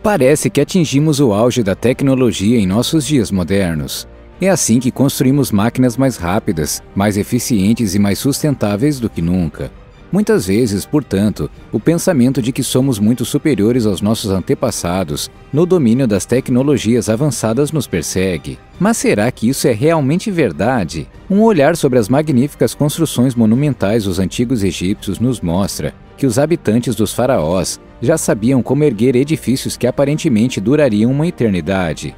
Parece que atingimos o auge da tecnologia em nossos dias modernos. É assim que construímos máquinas mais rápidas, mais eficientes e mais sustentáveis do que nunca. Muitas vezes, portanto, o pensamento de que somos muito superiores aos nossos antepassados no domínio das tecnologias avançadas nos persegue. Mas será que isso é realmente verdade? Um olhar sobre as magníficas construções monumentais dos antigos egípcios nos mostra que os habitantes dos faraós já sabiam como erguer edifícios que aparentemente durariam uma eternidade.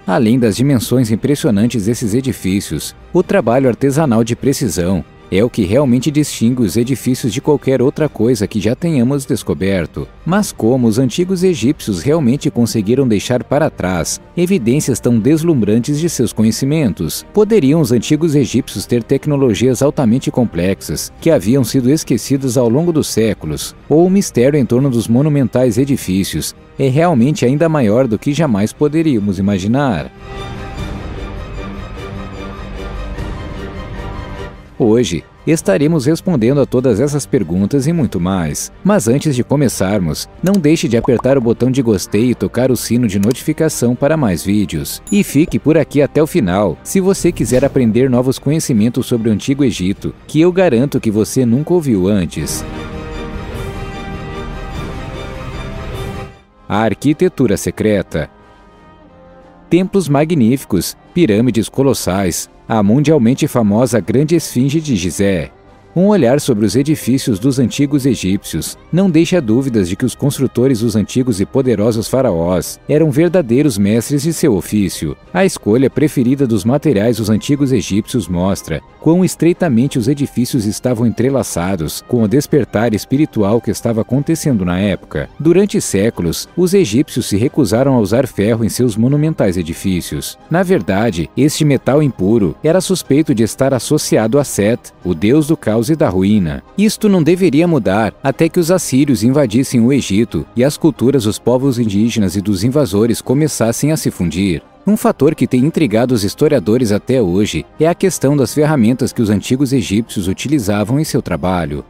Além das dimensões impressionantes desses edifícios, o trabalho artesanal de precisão é o que realmente distingue os edifícios de qualquer outra coisa que já tenhamos descoberto. Mas como os antigos egípcios realmente conseguiram deixar para trás evidências tão deslumbrantes de seus conhecimentos? Poderiam os antigos egípcios ter tecnologias altamente complexas que haviam sido esquecidas ao longo dos séculos? Ou o mistério em torno dos monumentais edifícios é realmente ainda maior do que jamais poderíamos imaginar? Hoje, estaremos respondendo a todas essas perguntas e muito mais. Mas antes de começarmos, não deixe de apertar o botão de gostei e tocar o sino de notificação para mais vídeos. E fique por aqui até o final, se você quiser aprender novos conhecimentos sobre o Antigo Egito, que eu garanto que você nunca ouviu antes. A arquitetura secreta. Templos magníficos, pirâmides colossais, a mundialmente famosa Grande Esfinge de Gizé. Um olhar sobre os edifícios dos antigos egípcios não deixa dúvidas de que os construtores dos antigos e poderosos faraós eram verdadeiros mestres de seu ofício. A escolha preferida dos materiais dos antigos egípcios mostra quão estreitamente os edifícios estavam entrelaçados com o despertar espiritual que estava acontecendo na época. Durante séculos, os egípcios se recusaram a usar ferro em seus monumentais edifícios. Na verdade, este metal impuro era suspeito de estar associado a Set, o deus do caos e da ruína. Isto não deveria mudar até que os assírios invadissem o Egito e as culturas dos povos indígenas e dos invasores começassem a se fundir. Um fator que tem intrigado os historiadores até hoje é a questão das ferramentas que os antigos egípcios utilizavam em seu trabalho.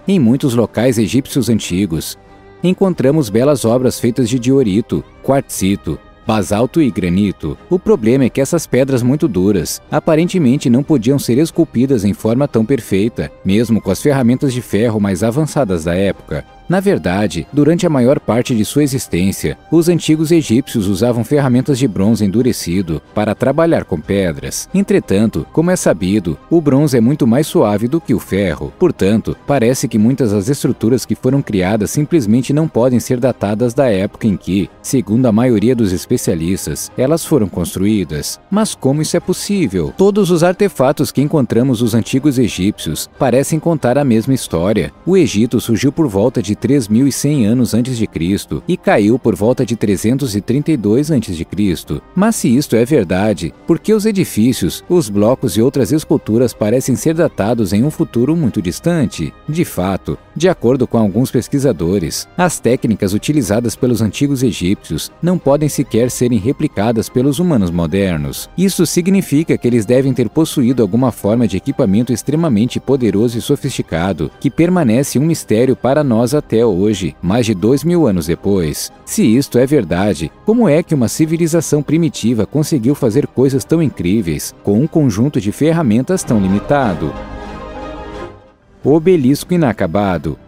Em muitos locais egípcios antigos, encontramos belas obras feitas de diorito, quartzito, basalto e granito. O problema é que essas pedras muito duras aparentemente não podiam ser esculpidas em forma tão perfeita, mesmo com as ferramentas de ferro mais avançadas da época. Na verdade, durante a maior parte de sua existência, os antigos egípcios usavam ferramentas de bronze endurecido para trabalhar com pedras. Entretanto, como é sabido, o bronze é muito mais suave do que o ferro. Portanto, parece que muitas das estruturas que foram criadas simplesmente não podem ser datadas da época em que, segundo a maioria dos especialistas, elas foram construídas. Mas como isso é possível? Todos os artefatos que encontramos dos antigos egípcios parecem contar a mesma história. O Egito surgiu por volta de 3.100 anos antes de Cristo e caiu por volta de 332 antes de Cristo. Mas se isto é verdade, por que os edifícios, os blocos e outras esculturas parecem ser datados em um futuro muito distante? De fato, de acordo com alguns pesquisadores, as técnicas utilizadas pelos antigos egípcios não podem sequer serem replicadas pelos humanos modernos. Isso significa que eles devem ter possuído alguma forma de equipamento extremamente poderoso e sofisticado, que permanece um mistério para nós até hoje, mais de 2.000 anos depois. Se isto é verdade, como é que uma civilização primitiva conseguiu fazer coisas tão incríveis com um conjunto de ferramentas tão limitado? O obelisco inacabado.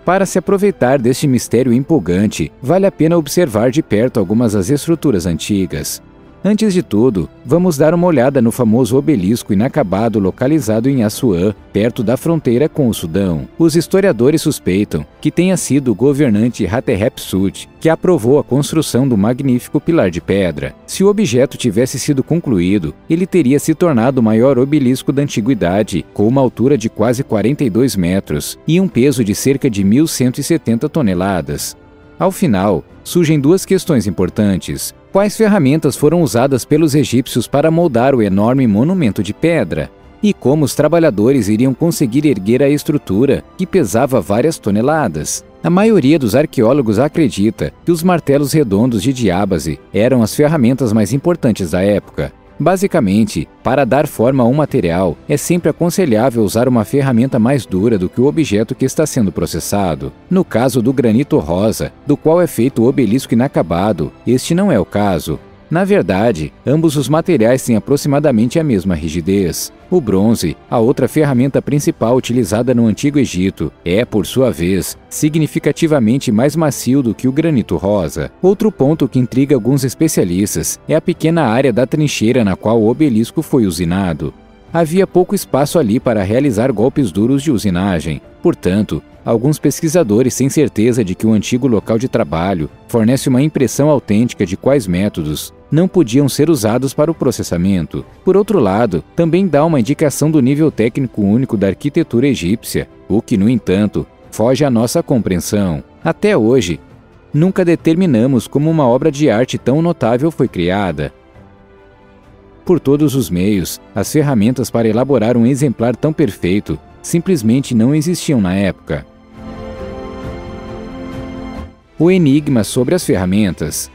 Para se aproveitar deste mistério empolgante, vale a pena observar de perto algumas das estruturas antigas. Antes de tudo, vamos dar uma olhada no famoso obelisco inacabado localizado em Assuã, perto da fronteira com o Sudão. Os historiadores suspeitam que tenha sido o governante Hatshepsut que aprovou a construção do magnífico pilar de pedra. Se o objeto tivesse sido concluído, ele teria se tornado o maior obelisco da antiguidade, com uma altura de quase 42 metros e um peso de cerca de 1.170 toneladas. Ao final, surgem duas questões importantes. Quais ferramentas foram usadas pelos egípcios para moldar o enorme monumento de pedra? E como os trabalhadores iriam conseguir erguer a estrutura, que pesava várias toneladas? A maioria dos arqueólogos acredita que os martelos redondos de diábase eram as ferramentas mais importantes da época. Basicamente, para dar forma a um material, é sempre aconselhável usar uma ferramenta mais dura do que o objeto que está sendo processado. No caso do granito rosa, do qual é feito o obelisco inacabado, este não é o caso. Na verdade, ambos os materiais têm aproximadamente a mesma rigidez. O bronze, a outra ferramenta principal utilizada no Antigo Egito, é, por sua vez, significativamente mais macio do que o granito rosa. Outro ponto que intriga alguns especialistas é a pequena área da trincheira na qual o obelisco foi usinado. Havia pouco espaço ali para realizar golpes duros de usinagem. Portanto, alguns pesquisadores têm certeza de que o antigo local de trabalho fornece uma impressão autêntica de quais métodos não podiam ser usados para o processamento. Por outro lado, também dá uma indicação do nível técnico único da arquitetura egípcia, o que, no entanto, foge à nossa compreensão. Até hoje, nunca determinamos como uma obra de arte tão notável foi criada. Por todos os meios, as ferramentas para elaborar um exemplar tão perfeito simplesmente não existiam na época. O enigma sobre as ferramentas.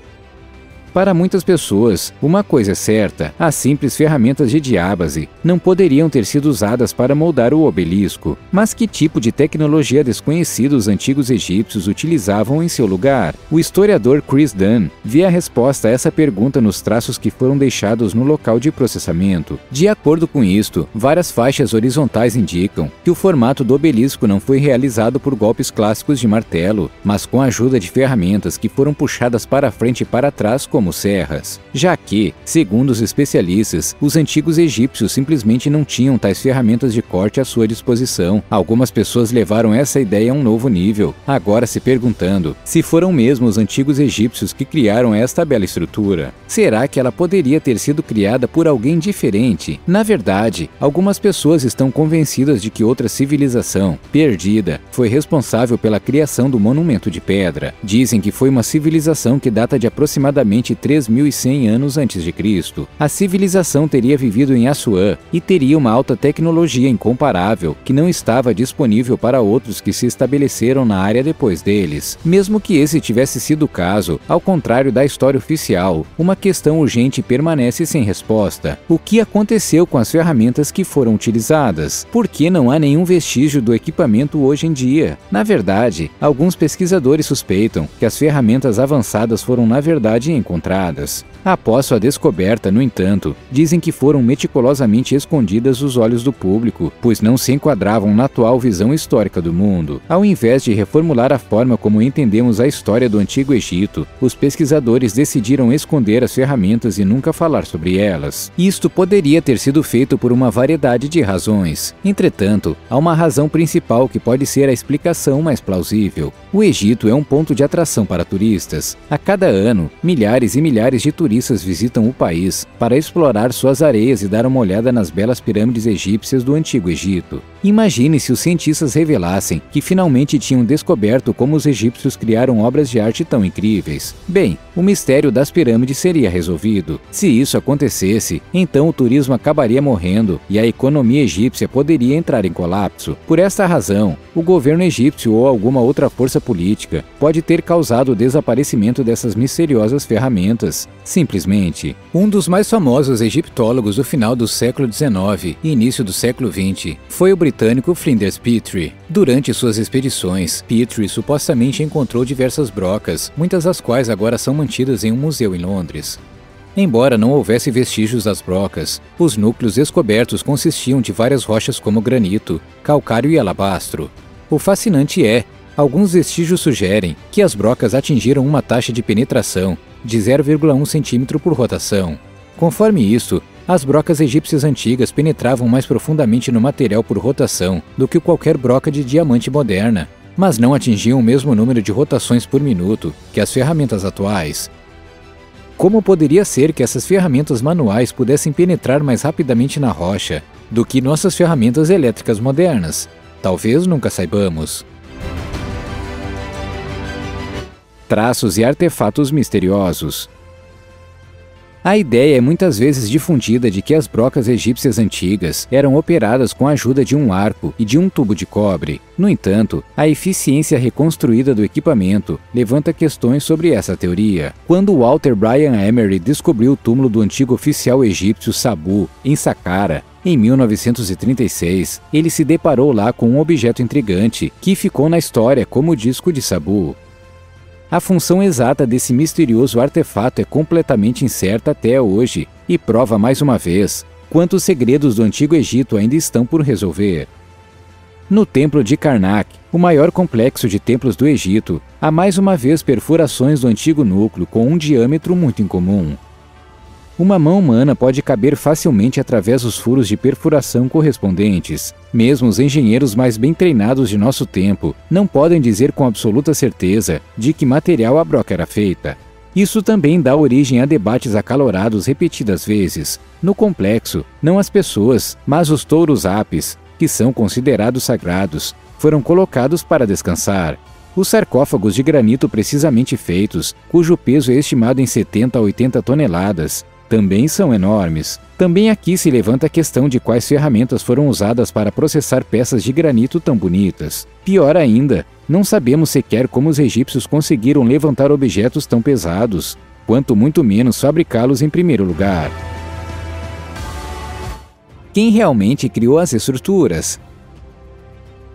Para muitas pessoas, uma coisa é certa: as simples ferramentas de diábase não poderiam ter sido usadas para moldar o obelisco. Mas que tipo de tecnologia desconhecida os antigos egípcios utilizavam em seu lugar? O historiador Chris Dunn vê a resposta a essa pergunta nos traços que foram deixados no local de processamento. De acordo com isto, várias faixas horizontais indicam que o formato do obelisco não foi realizado por golpes clássicos de martelo, mas com a ajuda de ferramentas que foram puxadas para frente e para trás como serras, já que, segundo os especialistas, os antigos egípcios simplesmente não tinham tais ferramentas de corte à sua disposição. Algumas pessoas levaram essa ideia a um novo nível, agora se perguntando se foram mesmo os antigos egípcios que criaram esta bela estrutura. Será que ela poderia ter sido criada por alguém diferente? Na verdade, algumas pessoas estão convencidas de que outra civilização, perdida, foi responsável pela criação do monumento de pedra. Dizem que foi uma civilização que data de aproximadamente 3.100 anos antes de Cristo. A civilização teria vivido em Assuã e teria uma alta tecnologia incomparável que não estava disponível para outros que se estabeleceram na área depois deles. Mesmo que esse tivesse sido o caso, ao contrário da história oficial, uma questão urgente permanece sem resposta. O que aconteceu com as ferramentas que foram utilizadas? Por que não há nenhum vestígio do equipamento hoje em dia? Na verdade, alguns pesquisadores suspeitam que as ferramentas avançadas foram na verdade encontradas. Após sua descoberta, no entanto, dizem que foram meticulosamente escondidas dos olhos do público, pois não se enquadravam na atual visão histórica do mundo. Ao invés de reformular a forma como entendemos a história do Antigo Egito, os pesquisadores decidiram esconder as ferramentas e nunca falar sobre elas. Isto poderia ter sido feito por uma variedade de razões. Entretanto, há uma razão principal que pode ser a explicação mais plausível. O Egito é um ponto de atração para turistas. A cada ano, milhares e milhares de turistas visitam o país para explorar suas areias e dar uma olhada nas belas pirâmides egípcias do Antigo Egito. Imagine se os cientistas revelassem que finalmente tinham descoberto como os egípcios criaram obras de arte tão incríveis. Bem, o mistério das pirâmides seria resolvido. Se isso acontecesse, então o turismo acabaria morrendo e a economia egípcia poderia entrar em colapso. Por esta razão, o governo egípcio ou alguma outra força política pode ter causado o desaparecimento dessas misteriosas ferramentas. Simplesmente, um dos mais famosos egiptólogos do final do século XIX e início do século XX foi o britânico Flinders Petrie. Durante suas expedições, Petrie supostamente encontrou diversas brocas, muitas das quais agora são mantidas em um museu em Londres. Embora não houvesse vestígios das brocas, os núcleos descobertos consistiam de várias rochas como granito, calcário e alabastro. O fascinante é, alguns vestígios sugerem que as brocas atingiram uma taxa de penetração de 0,1 cm por rotação. Conforme isso, as brocas egípcias antigas penetravam mais profundamente no material por rotação do que qualquer broca de diamante moderna, mas não atingiam o mesmo número de rotações por minuto que as ferramentas atuais. Como poderia ser que essas ferramentas manuais pudessem penetrar mais rapidamente na rocha do que nossas ferramentas elétricas modernas? Talvez nunca saibamos. Traços e artefatos misteriosos. A ideia é muitas vezes difundida de que as brocas egípcias antigas eram operadas com a ajuda de um arco e de um tubo de cobre. No entanto, a eficiência reconstruída do equipamento levanta questões sobre essa teoria. Quando Walter Bryan Emery descobriu o túmulo do antigo oficial egípcio Sabu, em Saqqara, em 1936, ele se deparou lá com um objeto intrigante que ficou na história como o disco de Sabu. A função exata desse misterioso artefato é completamente incerta até hoje e prova mais uma vez quantos segredos do Antigo Egito ainda estão por resolver. No Templo de Karnak, o maior complexo de templos do Egito, há mais uma vez perfurações do antigo núcleo com um diâmetro muito incomum. Uma mão humana pode caber facilmente através dos furos de perfuração correspondentes. Mesmo os engenheiros mais bem treinados de nosso tempo não podem dizer com absoluta certeza de que material a broca era feita. Isso também dá origem a debates acalorados repetidas vezes. No complexo, não as pessoas, mas os touros apis, que são considerados sagrados, foram colocados para descansar. Os sarcófagos de granito precisamente feitos, cujo peso é estimado em 70 a 80 toneladas, também são enormes. Também aqui se levanta a questão de quais ferramentas foram usadas para processar peças de granito tão bonitas. Pior ainda, não sabemos sequer como os egípcios conseguiram levantar objetos tão pesados, quanto muito menos fabricá-los em primeiro lugar. Quem realmente criou as estruturas?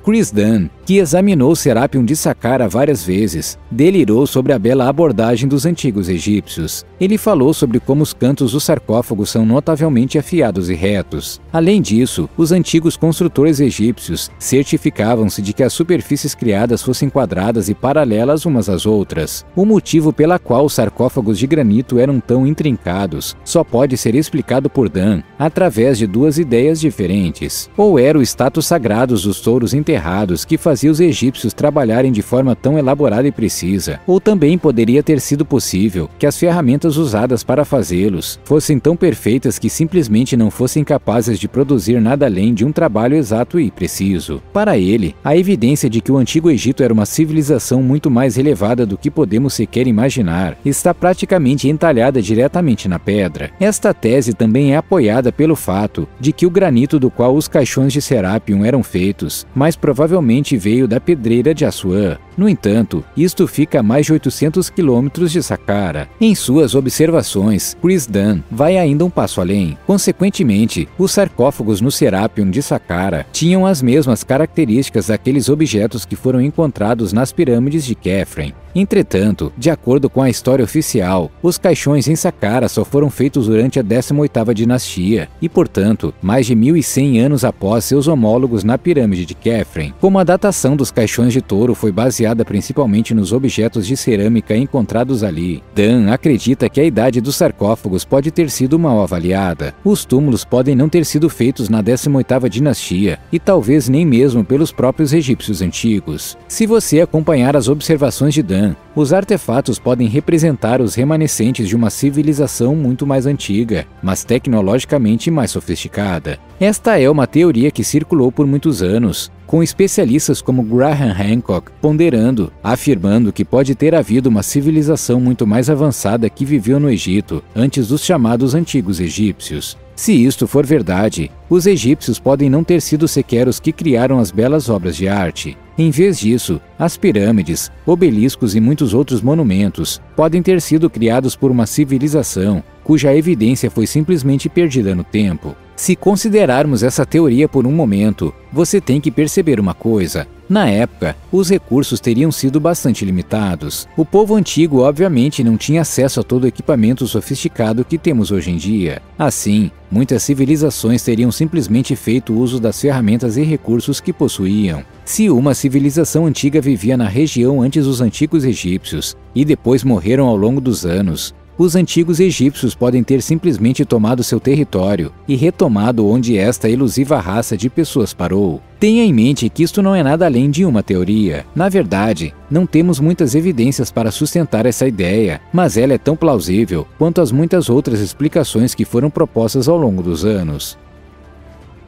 Chris Dunn, que examinou o Serapion de Saqqara várias vezes, delirou sobre a bela abordagem dos antigos egípcios. Ele falou sobre como os cantos do sarcófago são notavelmente afiados e retos. Além disso, os antigos construtores egípcios certificavam-se de que as superfícies criadas fossem quadradas e paralelas umas às outras. O motivo pela qual os sarcófagos de granito eram tão intrincados só pode ser explicado por Dunn através de duas ideias diferentes. Ou era o status sagrado dos touros enterrados que fazia os egípcios trabalharem de forma tão elaborada e precisa, ou também poderia ter sido possível que as ferramentas usadas para fazê-los fossem tão perfeitas que simplesmente não fossem capazes de produzir nada além de um trabalho exato e preciso. Para ele, a evidência de que o Antigo Egito era uma civilização muito mais elevada do que podemos sequer imaginar está praticamente entalhada diretamente na pedra. Esta tese também é apoiada pelo fato de que o granito do qual os caixões de Serapion eram feitos, mais provavelmente veio da pedreira de Assuã. No entanto, isto fica a mais de 800 quilômetros de Saqqara. Em suas observações, Chris Dunn vai ainda um passo além. Consequentemente, os sarcófagos no Serapion de Saqqara tinham as mesmas características daqueles objetos que foram encontrados nas pirâmides de Khafre. Entretanto, de acordo com a história oficial, os caixões em Saqqara só foram feitos durante a 18ª dinastia e, portanto, mais de 1100 anos após seus homólogos na pirâmide de Khafre. Como a datação dos caixões de touro foi baseada principalmente nos objetos de cerâmica encontrados ali, Dunn acredita que a idade dos sarcófagos pode ter sido mal avaliada. Os túmulos podem não ter sido feitos na 18ª dinastia e talvez nem mesmo pelos próprios egípcios antigos. Se você acompanhar as observações de Dunn, os artefatos podem representar os remanescentes de uma civilização muito mais antiga, mas tecnologicamente mais sofisticada. Esta é uma teoria que circulou por muitos anos, com especialistas como Graham Hancock ponderando, afirmando que pode ter havido uma civilização muito mais avançada que viveu no Egito antes dos chamados antigos egípcios. Se isto for verdade, os egípcios podem não ter sido sequer os que criaram as belas obras de arte. Em vez disso, as pirâmides, obeliscos e muitos outros monumentos podem ter sido criados por uma civilização cuja evidência foi simplesmente perdida no tempo. Se considerarmos essa teoria por um momento, você tem que perceber uma coisa. Na época, os recursos teriam sido bastante limitados. O povo antigo obviamente não tinha acesso a todo o equipamento sofisticado que temos hoje em dia. Assim, muitas civilizações teriam simplesmente feito uso das ferramentas e recursos que possuíam. Se uma civilização antiga vivia na região antes dos antigos egípcios e depois morreram ao longo dos anos, os antigos egípcios podem ter simplesmente tomado seu território e retomado onde esta elusiva raça de pessoas parou. Tenha em mente que isto não é nada além de uma teoria. Na verdade, não temos muitas evidências para sustentar essa ideia, mas ela é tão plausível quanto as muitas outras explicações que foram propostas ao longo dos anos.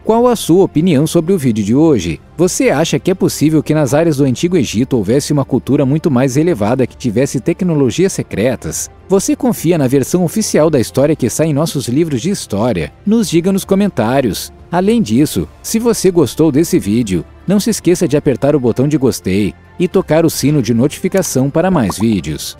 Qual a sua opinião sobre o vídeo de hoje? Você acha que é possível que nas áreas do Antigo Egito houvesse uma cultura muito mais elevada que tivesse tecnologias secretas? Você confia na versão oficial da história que sai em nossos livros de história? Nos diga nos comentários. Além disso, se você gostou desse vídeo, não se esqueça de apertar o botão de gostei e tocar o sino de notificação para mais vídeos.